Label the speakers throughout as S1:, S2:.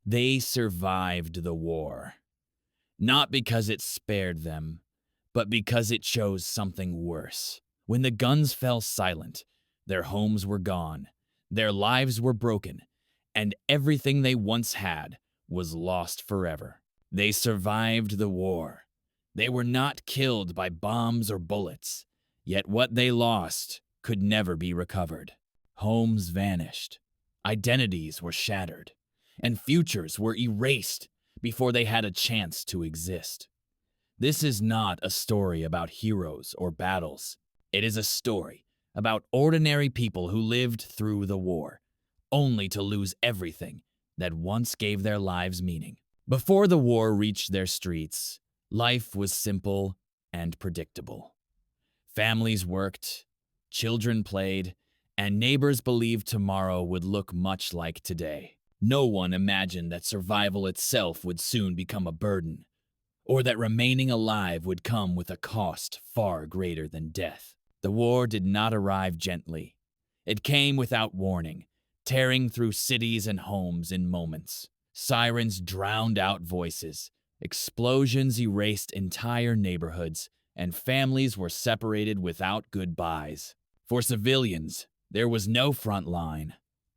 S1: They survived the war, not because it spared them, but because it chose something worse. When the guns fell silent, their homes were gone, their lives were broken, and everything they once had was lost forever. They survived the war. They were not killed by bombs or bullets, yet what they lost could never be recovered. Homes vanished, identities were shattered, and futures were erased before they had a chance to exist. This is not a story about heroes or battles. It is a story about ordinary people who lived through the war, only to lose everything that once gave their lives meaning. Before the war reached their streets, life was simple and predictable. Families worked, children played, and neighbors believed tomorrow would look much like today. No one imagined that survival itself would soon become a burden, or that remaining alive would come with a cost far greater than death. The war did not arrive gently. It came without warning, tearing through cities and homes in moments. Sirens drowned out voices, explosions erased entire neighborhoods, and families were separated without goodbyes. For civilians, there was no front line,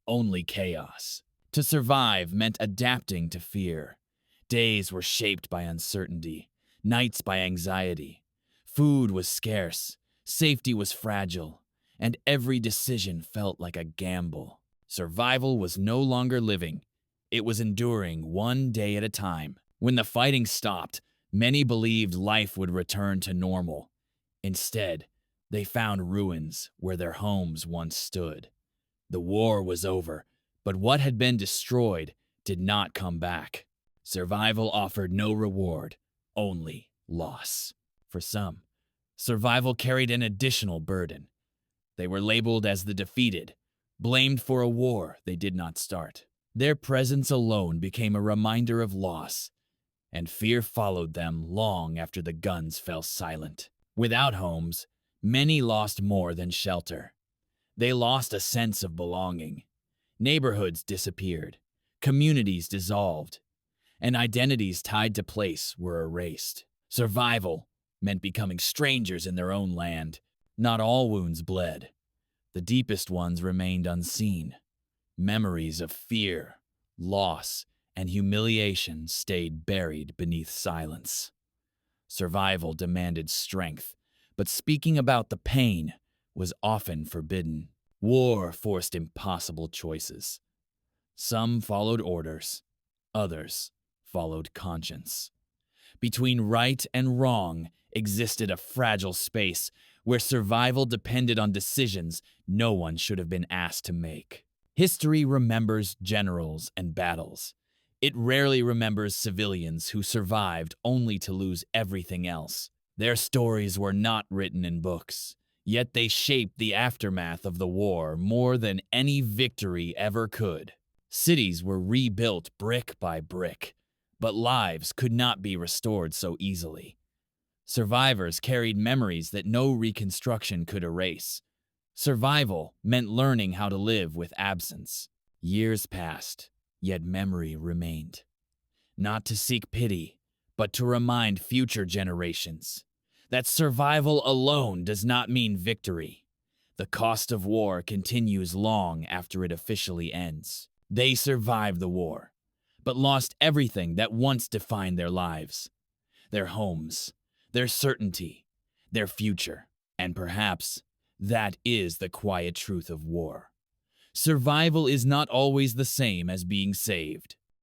S1: only chaos. To survive meant adapting to fear. Days were shaped by uncertainty, nights by anxiety. Food was scarce, safety was fragile, and every decision felt like a gamble. Survival was no longer living. It was enduring one day at a time. When the fighting stopped, many believed life would return to normal. Instead, they found ruins where their homes once stood. The war was over, but what had been destroyed did not come back. Survival offered no reward, only loss. For some, survival carried an additional burden. They were labeled as the defeated, blamed for a war they did not start. Their presence alone became a reminder of loss, and fear followed them long after the guns fell silent. Without homes, many lost more than shelter. They lost a sense of belonging. Neighborhoods disappeared, communities dissolved, and identities tied to place were erased. Survival meant becoming strangers in their own land. Not all wounds bled. The deepest ones remained unseen. Memories of fear, loss, and humiliation stayed buried beneath silence. Survival demanded strength, but speaking about the pain was often forbidden. War forced impossible choices. Some followed orders, others followed conscience. Between right and wrong existed a fragile space where survival depended on decisions no one should have been asked to make. History remembers generals and battles. It rarely remembers civilians who survived only to lose everything else. Their stories were not written in books, yet they shaped the aftermath of the war more than any victory ever could. Cities were rebuilt brick by brick, but lives could not be restored so easily. Survivors carried memories that no reconstruction could erase. Survival meant learning how to live with absence. Years passed, yet memory remained. Not to seek pity, but to remind future generations that survival alone does not mean victory. The cost of war continues long after it officially ends. They survived the war, but lost everything that once defined their lives. Their homes, their certainty, their future. And perhaps that is the quiet truth of war. Survival is not always the same as being saved.